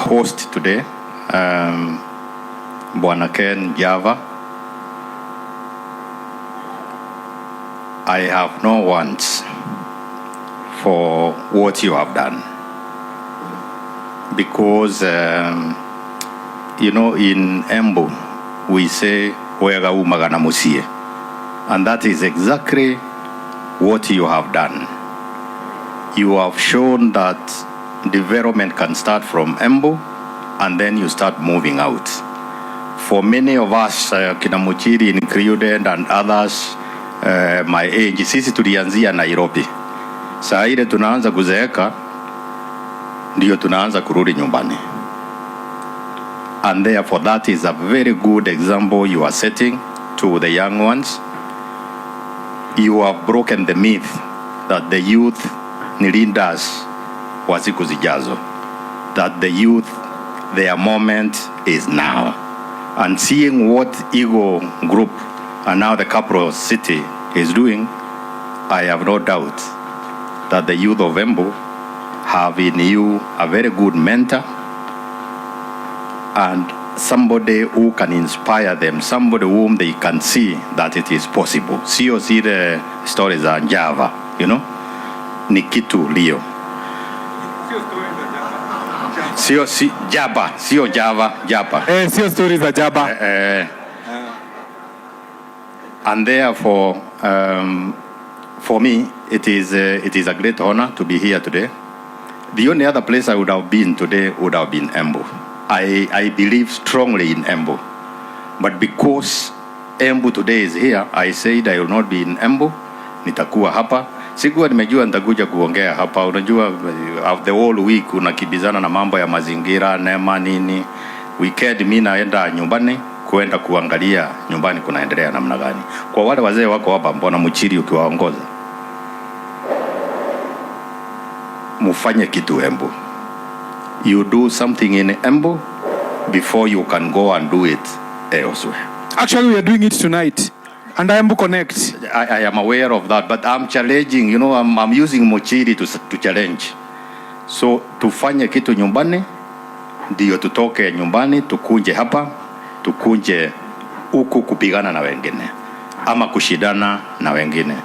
host today, Bwana Ken Java. I have no wants for what you have done. Because, in Embu, we say, Wega umagana musie. And that is exactly what you have done. You have shown that development can start from Embu, and then you start moving out. For many of us, Kinamuchiri included and others, my age, sisi tulianzia Nairobi. Saa ile tunaanza kuzeeka, ndio tunaanza kurudi nyumbani. And therefore that is a very good example you are setting to the young ones. You have broken the myth that the youth ni leaders wa siku zijazo. That the youth, their moment is now. And seeing what Ego Group and now the capital city is doing, I have no doubt that the youth of Embu have in you a very good mentor and somebody who can inspire them, somebody whom they can see that it is possible. See the stories on Java, ni kitu Leo. Sio Java, sio Java. Sio stories za Java. And therefore, for me, it is a great honor to be here today. The only other place I would have been today would have been Embu. I believe strongly in Embu. But because Embu today is here, I said I will not be in Embu. Nitakuwa hapa. Sikuwa nimejua nitakuja kuongea hapa. Unajua, the whole week unakibizana na mambo ya mazingira, nema nini. Weekend mimi naenda nyumbani kuenda kuangalia nyumbani kunaendelea namna gani. Kwa wale wazee wako hapa, mbona Muchiri ukiwaongoza? Mufanye kitu Embu. You do something in Embu before you can go and do it elsewhere. Actually, we are doing it tonight. And Embu Connect. I am aware of that, but I'm challenging, I'm using Muchiri to challenge. So, tufanye kitu nyumbani, ndio tutoke nyumbani, tukunje hapa, tukunje huku kupigana na wengine, ama kushidana na wengine.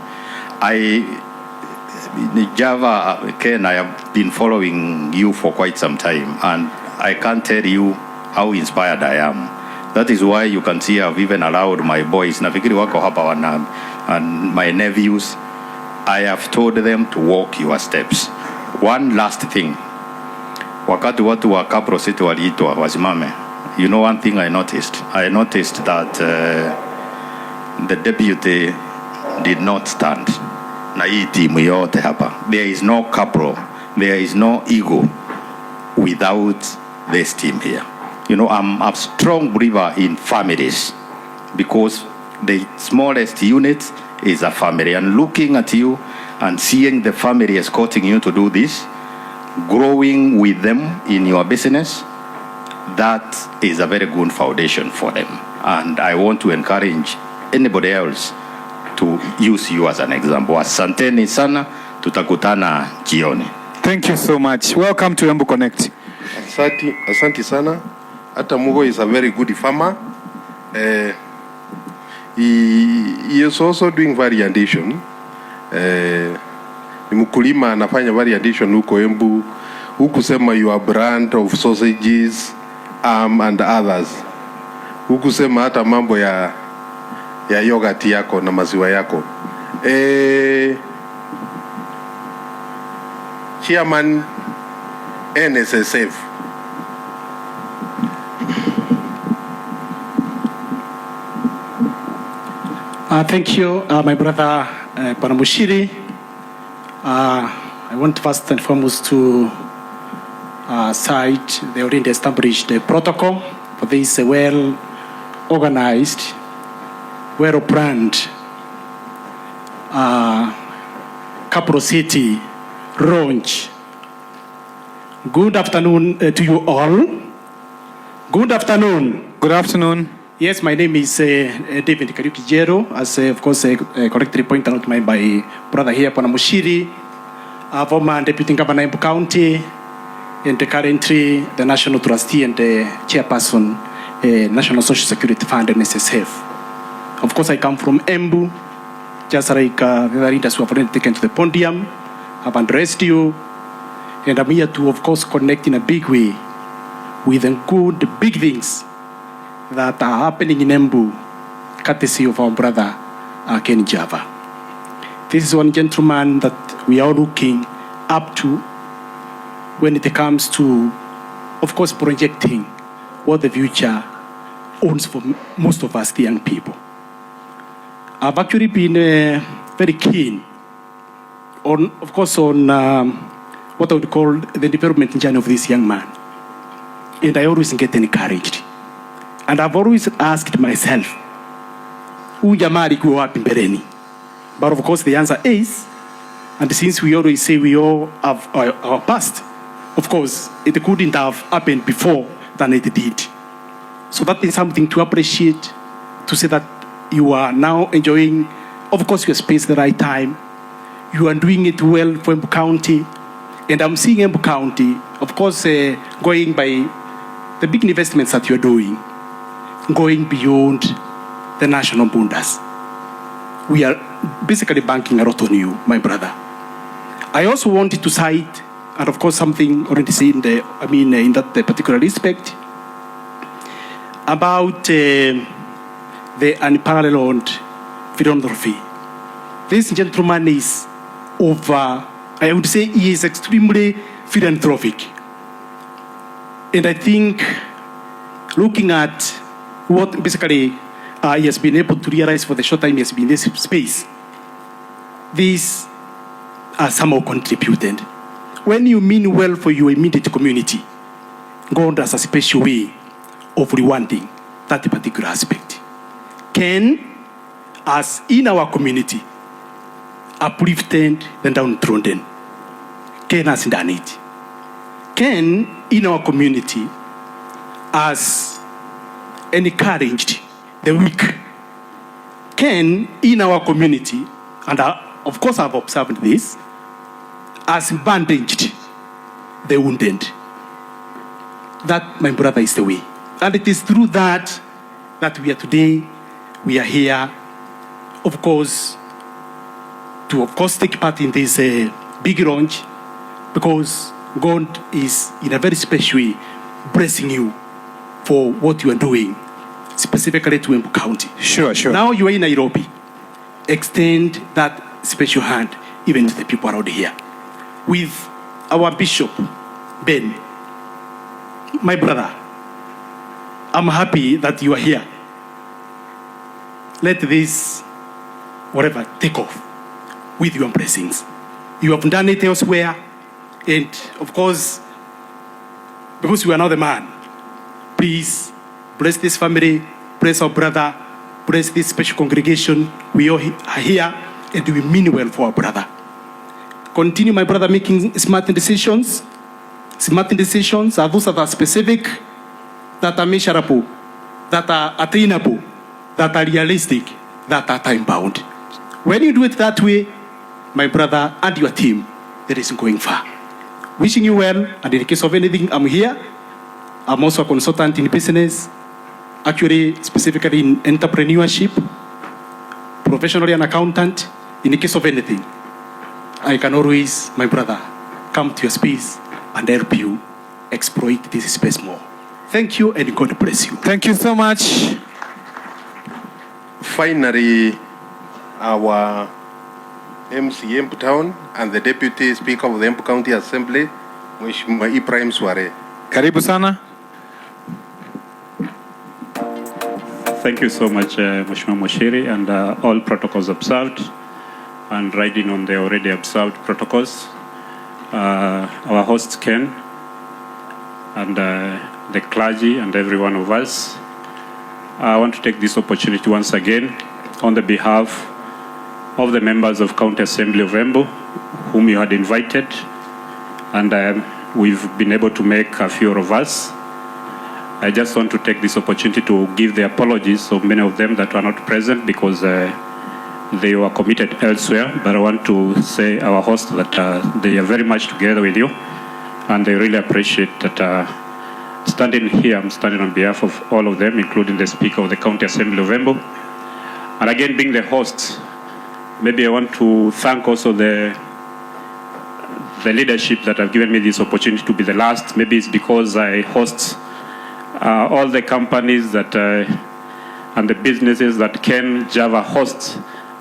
Java, Ken, I have been following you for quite some time, and I can't tell you how inspired I am. That is why you can see I've even allowed my boys, nafikiri wako hapa and my nephews, I have told them to walk your steps. One last thing. Wakati watu wa Capital City waliitwa wasimame, one thing I noticed? I noticed that the deputy did not stand. Na hii timu yote hapa. There is no capital, there is no ego without this team here. I'm a strong believer in families because the smallest unit is a family. And looking at you and seeing the family escorting you to do this, growing with them in your business, that is a very good foundation for them. And I want to encourage anybody else to use you as an example. Asanteni sana, tutakutana jioni. Thank you so much. Welcome to Embu Connect. Asante sana. Hata Mugo is a very good farmer. He is also doing variation. Ni mkulima anafanya variation huko Embu. Huku sema your brand of sausages and others. Huku sema hata mambo ya yogurt yako na maziwa yako. Chairman NSSF. Thank you, my brother Bwana Muchiri. I want first and foremost to cite the already established protocol for this well-organized, well-planned Capital City launch. Good afternoon to you all. Good afternoon. Good afternoon. Yes, my name is David Kariuki-Jero, as of course correctly pointed out by my brother here, Bwana Muchiri, former Deputy Governor Embu County, and currently the National Trustee and the Chairperson, National Social Security Fund and SSF. Of course, I come from Embu, just like the other leaders who have already taken to the podium. I've addressed you, and I'm here to, of course, connect in a big way with the good, big things that are happening in Embu, courtesy of our brother, Ken Java. This is one gentleman that we are looking up to when it comes to, of course, projecting what the future owns for most of us, the young people. I've actually been very keen on, of course, on what I would call the development journey of this young man. And I always get encouraged. And I've always asked myself, who jamari grew up in Bereni? But of course the answer is, and since we always say we all have our past, of course, it couldn't have happened before than it did. So that is something to appreciate, to say that you are now enjoying, of course, your space at the right time. You are doing it well for Embu County. And I'm seeing Embu County, of course, going by the big investments that you're doing, going beyond the national borders. We are basically banking a lot on you, my brother. I also wanted to cite, and of course something already said in that particular respect, about the unparalleled philanthropy. This gentleman is over, I would say he is extremely philanthropic. And I think looking at what basically he has been able to realize for the short time he has been in this space, these are somehow contributed. When you mean well for your immediate community, God has a special way of rewarding that particular aspect. Ken, as in our community, uplifted the downtrodden. Ken has done it. Ken, in our community, has encouraged the weak. Ken, in our community, and of course I've observed this, has bandaged the wounded. That, my brother, is the way. And it is through that we are today, we are here, of course, to take part in this big launch, because God is in a very special way blessing you for what you are doing, specifically to Embu County. Sure. Now you are in Nairobi. Extend that special hand even to the people around here. With our Bishop, Ben, my brother, I'm happy that you are here. Let this, whatever, take off with your blessings. You have done it elsewhere, and of course, because you are now the man, please bless this family, bless our brother, bless this special congregation. We all are here, and we mean well for our brother. Continue, my brother, making smart decisions. Smart decisions are those that are specific, that are measurable, that are attainable, that are realistic, that are time-bound. When you do it that way, my brother and your team, there is going far. Wishing you well, and in the case of anything, I'm here. I'm also a consultant in business, actually specifically in entrepreneurship, professionally an accountant. In the case of anything, I can always, my brother, come to your space and help you exploit this space more. Thank you, and God bless you. Thank you so much. Finally, our MC Embu Town and the Deputy Speaker of the Embu County Assembly, Mheshimiwa Ibrahim Sware. Karibu sana. Thank you so much, Mheshimiwa Moshiri, and all protocols observed, and riding on the already observed protocols. Our host Ken, and the clergy, and every one of us. I want to take this opportunity once again on the behalf of the members of County Assembly of Embu, whom you had invited, and we've been able to make a few of us. I just want to take this opportunity to give the apologies of many of them that were not present because they were committed elsewhere, but I want to say our host that they are very much together with you, and I really appreciate that standing here, I'm standing on behalf of all of them, including the Speaker of the County Assembly of Embu. And again, being the host, maybe I want to thank also the leadership that have given me this opportunity to be the last. Maybe it's because I host all the companies that and the businesses that Ken Java hosts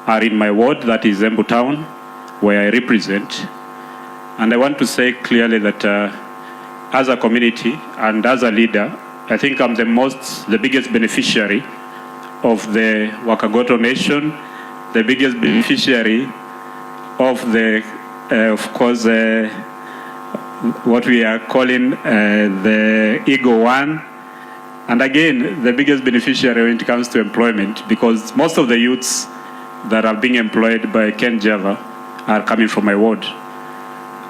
are in my ward, that is Embu Town, where I represent. And I want to say clearly that as a community and as a leader, I think I'm the biggest beneficiary of the Wakagoto Nation, the biggest beneficiary of the, of course, what we are calling the Ego One. And again, the biggest beneficiary when it comes to employment, because most of the youths that are being employed by Ken Java are coming from my ward.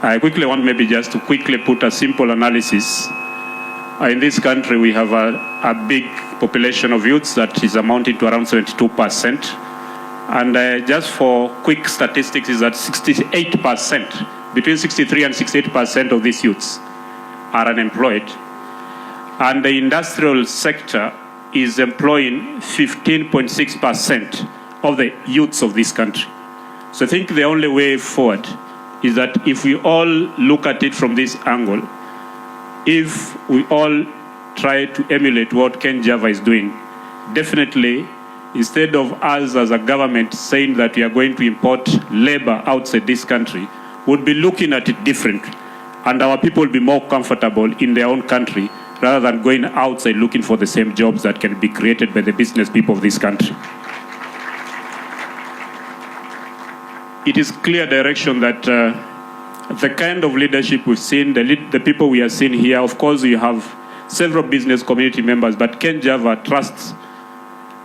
I quickly want maybe just to quickly put a simple analysis. In this country, we have a big population of youths that is amounting to around 72%. And just for quick statistics is that 68%, between 63 and 68% of these youths are unemployed. And the industrial sector is employing 15.6% of the youths of this country. So I think the only way forward is that if we all look at it from this angle, if we all try to emulate what Ken Java is doing, definitely, instead of us as a government saying that we are going to import labor outside this country, would be looking at it differently. And our people will be more comfortable in their own country rather than going outside looking for the same jobs that can be created by the business people of this country. It is clear direction that the kind of leadership we've seen, the people we are seeing here, of course you have several business community members, but Ken Java trusts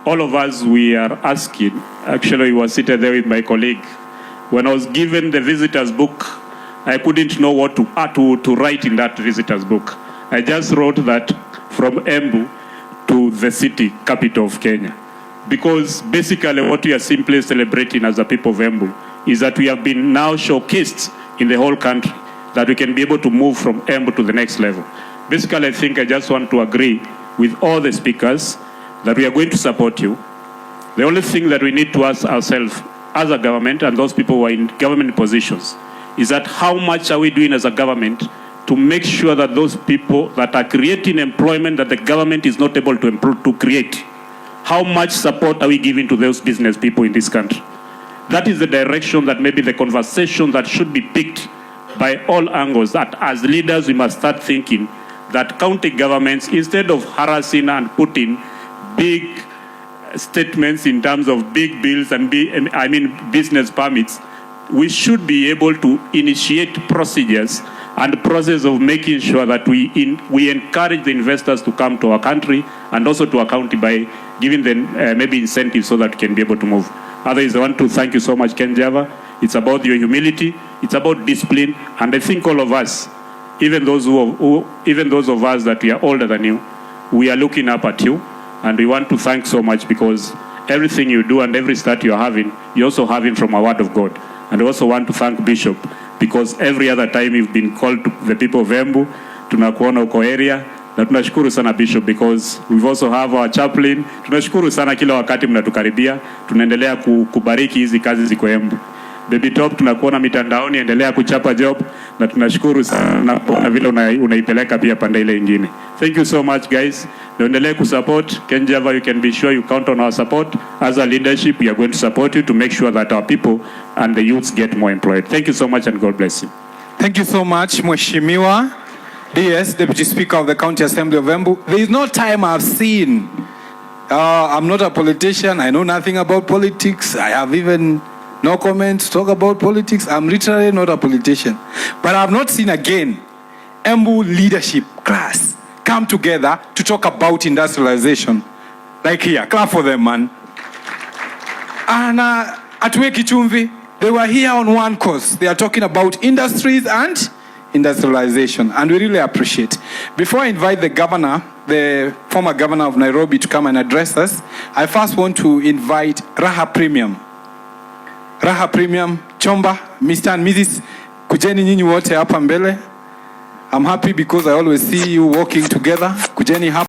all of us. We are asking, actually we were seated there with my colleague. When I was given the visitor's book, I couldn't know what to write in that visitor's book. I just wrote that from Embu to the city capital of Kenya. Because basically what we are simply celebrating as the people of Embu is that we have been now showcased in the whole country that we can be able to move from Embu to the next level. Basically, I think I just want to agree with all the speakers that we are going to support you. The only thing that we need to ask ourselves as a government and those people who are in government positions is that how much are we doing as a government to make sure that those people that are creating employment that the government is not able to create, how much support are we giving to those business people in this country? That is the direction that maybe the conversation that should be picked by all angles, that as leaders we must start thinking that county governments, instead of harassing and putting big statements in terms of big bills and business permits, we should be able to initiate procedures and the process of making sure that we encourage the investors to come to our country and also to our county by giving them maybe incentives so that we can be able to move. Otherwise, I want to thank you so much, Ken Java. It's about your humility, it's about discipline, and I think all of us, even those of us that we are older than you, we are looking up at you, and we want to thank so much because everything you do and every start you are having, you're also having from a word of God. And I also want to thank Bishop because every other time you've been called to the people of Embu, tunakuona uko area, na tunashukuru sana Bishop because we've also have our chaplain. Tunashukuru sana kila wakati mnatukaribia, tunaendelea kubariki hizi kazi ziko Embu. Baby Top, tunakuona mitandaoni, endelea kuchapa job na tunashukuru sana na vile unaipeleka pia pande ile nyingine. Thank you so much guys. Endelee kusupport Ken Java, you can be sure you count on our support. As a leadership, we are going to support you to make sure that our people and the youths get more employed. Thank you so much and God bless you. Thank you so much, Mheshimiwa DS, Deputy Speaker of the County Assembly of Embu. There is no time I've seen. I'm not a politician. I know nothing about politics. I have even no comments to talk about politics. I'm literally not a politician. But I've not seen again Embu leadership class come together to talk about industrialization. Like here, clap for them, man. And at Kichumvi, they were here on one course. They are talking about industries and industrialization, and we really appreciate. Before I invite the governor, the former governor of Nairobi, to come and address us, I first want to invite Raha Premium. Raha Premium, Chomba, Mr. and Mrs. Kujeni nyinyi wote hapa mbele. I'm happy because I always see you walking together. Kujeni hapa.